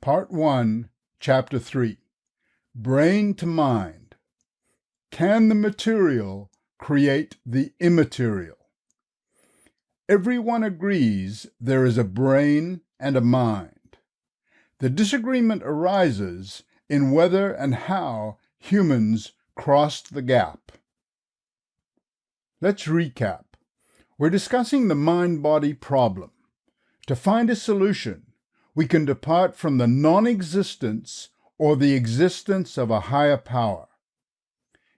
Part 1, Chapter 3. Brain to Mind. Can the material create the immaterial? Everyone agrees there is a brain and a mind. The disagreement arises in whether and how humans crossed the gap. Let's recap. We're discussing the mind-body problem. To find a solution, we can depart from the non-existence or the existence of a higher power.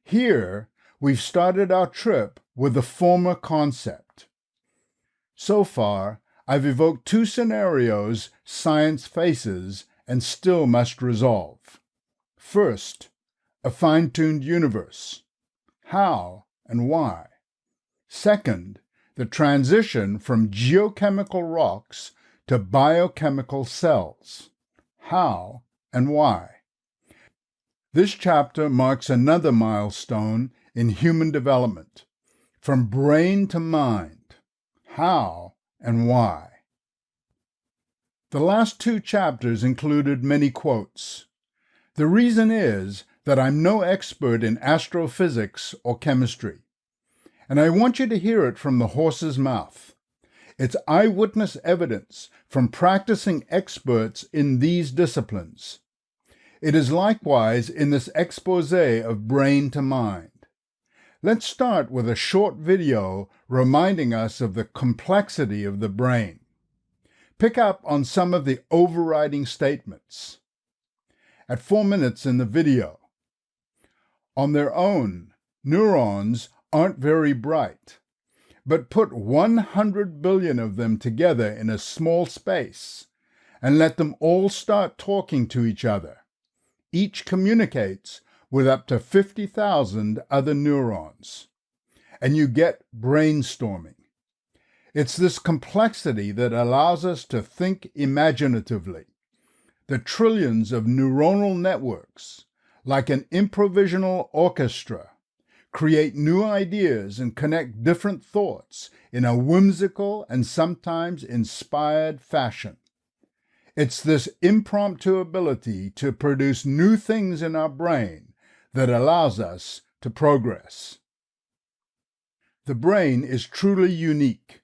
Here, we've started our trip with the former concept. So far, I've evoked two scenarios science faces and still must resolve. First, a fine-tuned universe. How and why? Second, the transition from geochemical rocks to biochemical cells. How and why? This chapter marks another milestone in human development, from brain to mind. How and why? The last two chapters included many quotes. The reason is that I'm no expert in astrophysics or chemistry, and I want you to hear it from the horse's mouth. It's eyewitness evidence from practicing experts in these disciplines. It is likewise in this expose of brain to mind. Let's start with a short video reminding us of the complexity of the brain. Pick up on some of the overriding statements. At 4 minutes in the video, on their own, neurons aren't very bright. But put 100 billion of them together in a small space and let them all start talking to each other. Each communicates with up to 50,000 other neurons. And you get brainstorming. It's this complexity that allows us to think imaginatively. The trillions of neuronal networks, like an improvisational orchestra, create new ideas and connect different thoughts in a whimsical and sometimes inspired fashion. It's this impromptu ability to produce new things in our brain that allows us to progress. The brain is truly unique,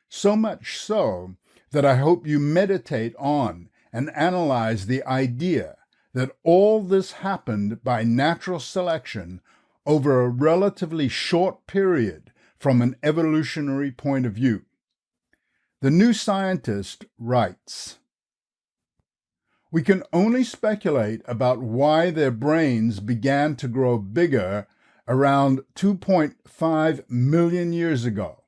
so much so that I hope you meditate on and analyze the idea that all this happened by natural selection over a relatively short period from an evolutionary point of view. The New Scientist writes, "We can only speculate about why their brains began to grow bigger around 2.5 million years ago,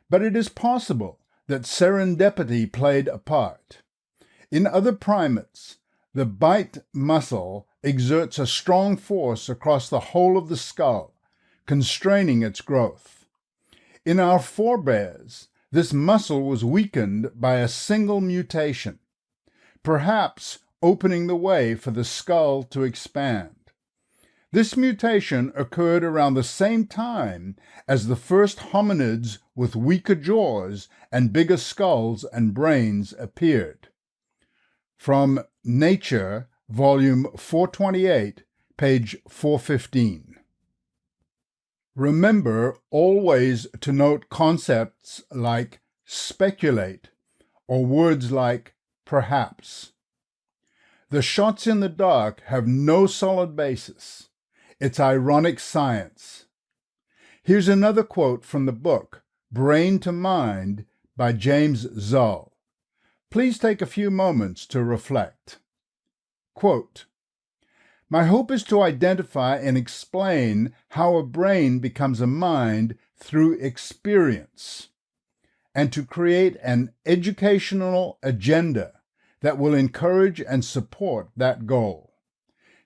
but it is possible that serendipity played a part. In other primates, the bite muscle exerts a strong force across the whole of the skull, constraining its growth. In our forebears, this muscle was weakened by a single mutation, perhaps opening the way for the skull to expand. This mutation occurred around the same time as the first hominids with weaker jaws and bigger skulls and brains appeared." From Nature, Volume 428, page 415. Remember always to note concepts like speculate or words like perhaps. The shots in the dark have no solid basis. It's ironic science. Here's another quote from the book, Brain to Mind, by James Zull. Please take a few moments to reflect. Quote, "My hope is to identify and explain how a brain becomes a mind through experience, and to create an educational agenda that will encourage and support that goal.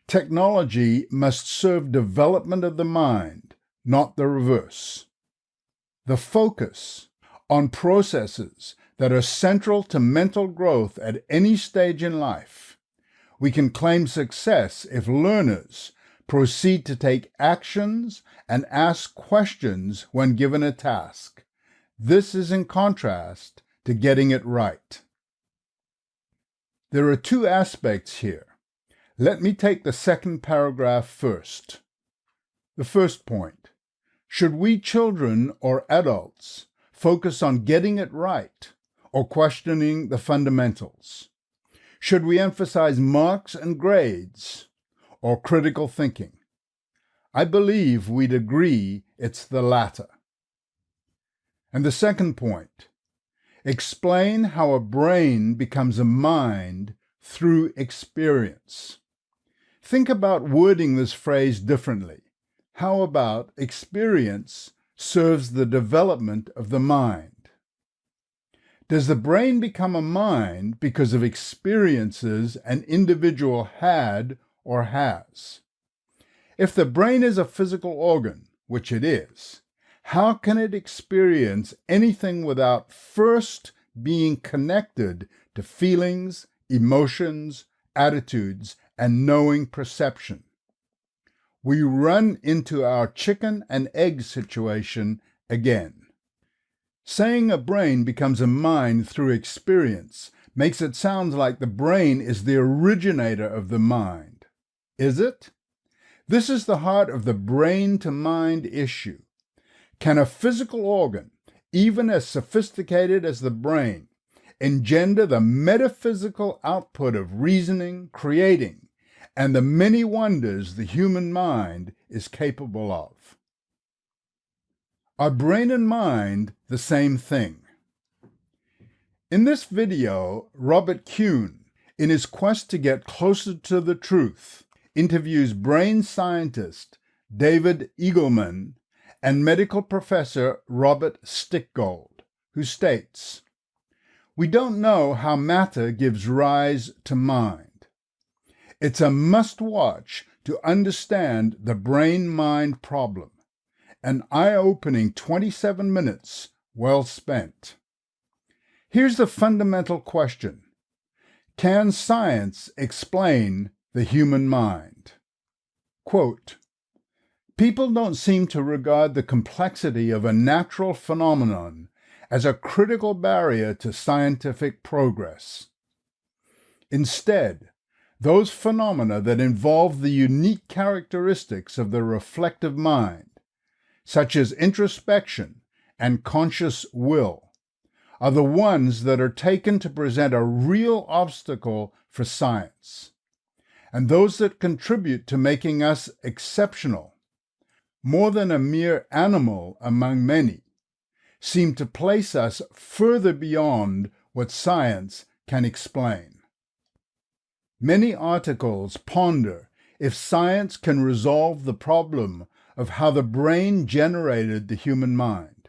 Technology must serve development of the mind, not the reverse. The focus on processes that are central to mental growth at any stage in life. We can claim success if learners proceed to take actions and ask questions when given a task. This is in contrast to getting it right." There are two aspects here. Let me take the second paragraph first. The first point. Should we children or adults focus on getting it right or questioning the fundamentals? Should we emphasize marks and grades or critical thinking? I believe we'd agree it's the latter. And the second point. Explain how a brain becomes a mind through experience. Think about wording this phrase differently. How about experience serves the development of the mind? Does the brain become a mind because of experiences an individual had or has? If the brain is a physical organ, which it is, how can it experience anything without first being connected to feelings, emotions, attitudes, and knowing perception? We run into our chicken and egg situation again. Saying a brain becomes a mind through experience makes it sound like the brain is the originator of the mind. Is it? This is the heart of the brain-to-mind issue. Can a physical organ, even as sophisticated as the brain, engender the metaphysical output of reasoning, creating, and the many wonders the human mind is capable of? Are brain and mind the same thing? In this video, Robert Kuhn, in his quest to get closer to the truth, interviews brain scientist David Eagleman and medical professor Robert Stickgold, who states, "We don't know how matter gives rise to mind. It's a must-watch to understand the brain-mind problem. An eye-opening 27 minutes well spent." Here's the fundamental question. Can science explain the human mind? Quote, "People don't seem to regard the complexity of a natural phenomenon as a critical barrier to scientific progress. Instead, those phenomena that involve the unique characteristics of the reflective mind, such as introspection and conscious will, are the ones that are taken to present a real obstacle for science, and those that contribute to making us exceptional, more than a mere animal among many, seem to place us further beyond what science can explain." Many articles ponder if science can resolve the problem of how the brain generated the human mind.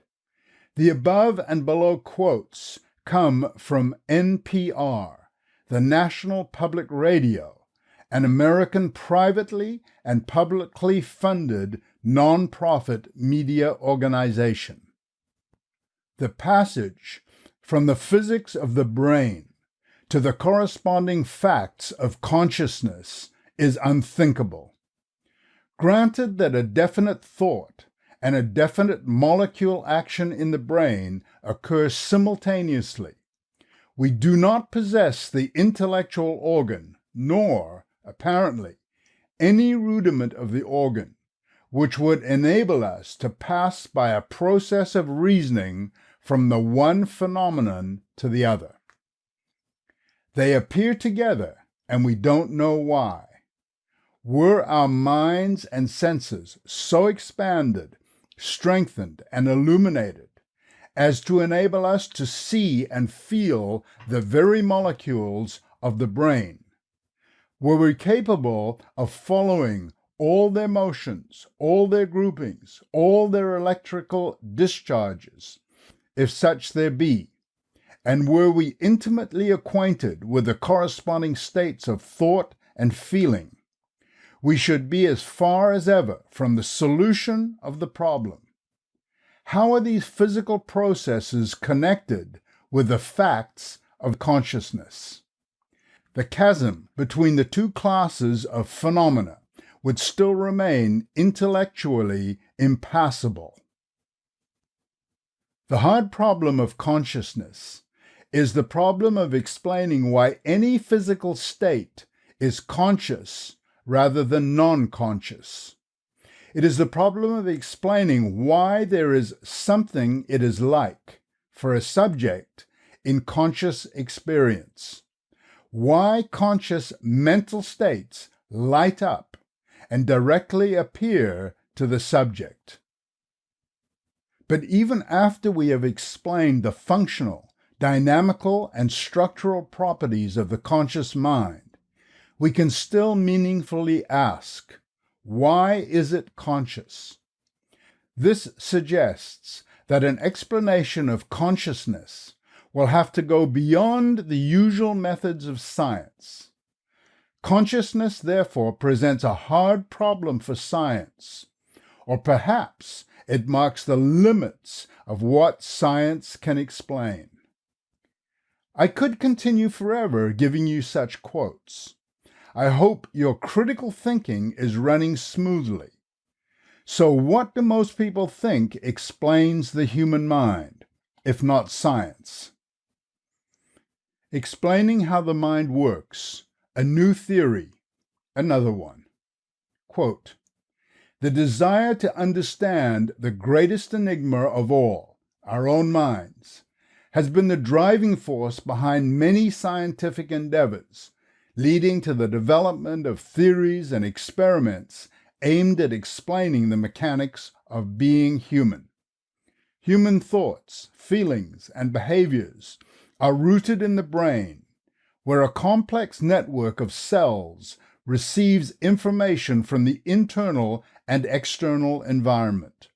The above and below quotes come from NPR, the National Public Radio, an American privately and publicly funded non-profit media organization. The passage from the physics of the brain to the corresponding facts of consciousness is unthinkable. Granted that a definite thought and a definite molecule action in the brain occur simultaneously, we do not possess the intellectual organ, nor, apparently, any rudiment of the organ, which would enable us to pass by a process of reasoning from the one phenomenon to the other. They appear together, and we don't know why. Were our minds and senses so expanded, strengthened, and illuminated as to enable us to see and feel the very molecules of the brain? Were we capable of following all their motions, all their groupings, all their electrical discharges, if such there be, and were we intimately acquainted with the corresponding states of thought and feeling, we should be as far as ever from the solution of the problem. How are these physical processes connected with the facts of consciousness? The chasm between the two classes of phenomena would still remain intellectually impassable. The hard problem of consciousness is the problem of explaining why any physical state is conscious rather than non-conscious. It is the problem of explaining why there is something it is like for a subject in conscious experience, why conscious mental states light up and directly appear to the subject. But even after we have explained the functional, dynamical, and structural properties of the conscious mind, we can still meaningfully ask, why is it conscious? This suggests that an explanation of consciousness will have to go beyond the usual methods of science. Consciousness, therefore, presents a hard problem for science, or perhaps it marks the limits of what science can explain. I could continue forever giving you such quotes. I hope your critical thinking is running smoothly. So what do most people think explains the human mind, if not science? Explaining how the mind works, a new theory, another one. Quote, "The desire to understand the greatest enigma of all, our own minds, has been the driving force behind many scientific endeavors, leading to the development of theories and experiments aimed at explaining the mechanics of being human. Human thoughts, feelings, and behaviors are rooted in the brain, where a complex network of cells receives information from the internal and external environment,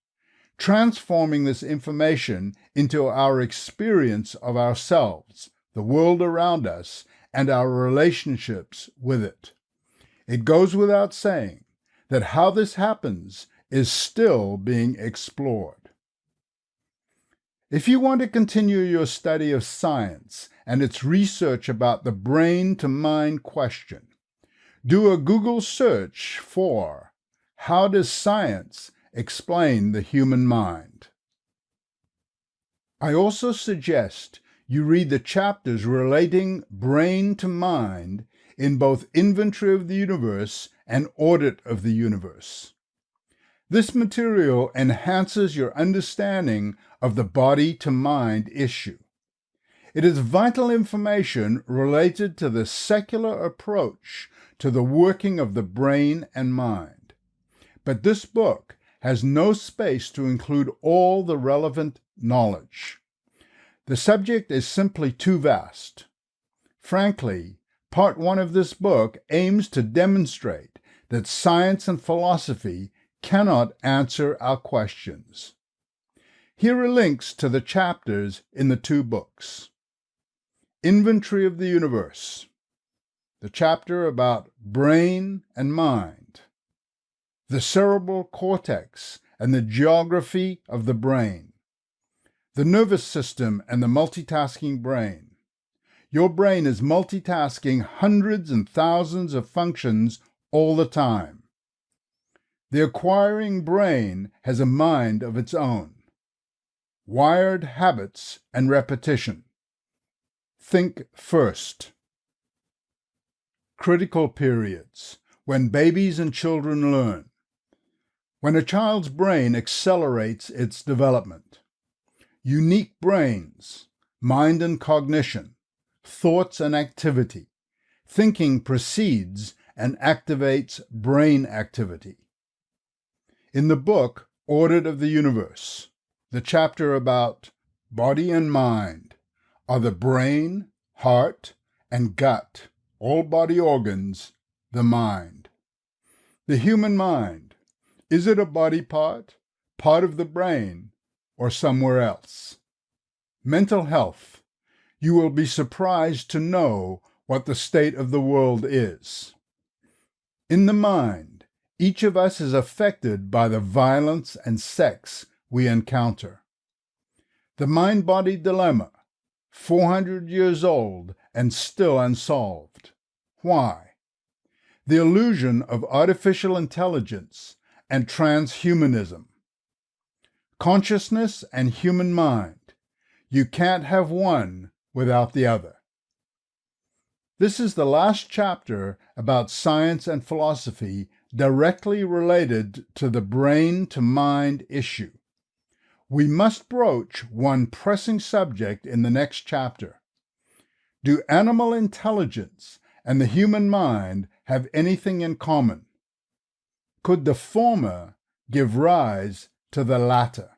transforming this information into our experience of ourselves, the world around us, and our relationships with it. It goes without saying that how this happens is still being explored." If you want to continue your study of science and its research about the brain-to-mind question, do a Google search for "How does science explain the human mind?" I also suggest you read the chapters relating brain to mind in both Inventory of the Universe and Audit of the Universe. This material enhances your understanding of the body-to-mind issue. It is vital information related to the secular approach to the working of the brain and mind. But this book has no space to include all the relevant knowledge. The subject is simply too vast. Frankly, Part 1 of this book aims to demonstrate that science and philosophy cannot answer our questions. Here are links to the chapters in the two books. Inventory of the Universe, the chapter about brain and mind, the cerebral cortex and the geography of the brain, the nervous system and the multitasking brain. Your brain is multitasking hundreds and thousands of functions all the time. The acquiring brain has a mind of its own. Wired habits and repetition. Think first. Critical periods, when babies and children learn. When a child's brain accelerates its development. Unique brains, mind and cognition, thoughts and activity. Thinking precedes and activates brain activity. In the book, Audit of the Universe, the chapter about body and mind are the brain, heart, and gut, all body organs, the mind. The human mind, is it a body part of the brain, or somewhere else? Mental health, you will be surprised to know what the state of the world is. In the mind, each of us is affected by the violence and sex we encounter. The mind-body dilemma, 400 years old and still unsolved. Why? The illusion of artificial intelligence and transhumanism. Consciousness and human mind. You can't have one without the other. This is the last chapter about science and philosophy directly related to the brain-to-mind issue. We must broach one pressing subject in the next chapter. Do animal intelligence and the human mind have anything in common? Could the former give rise to the latter?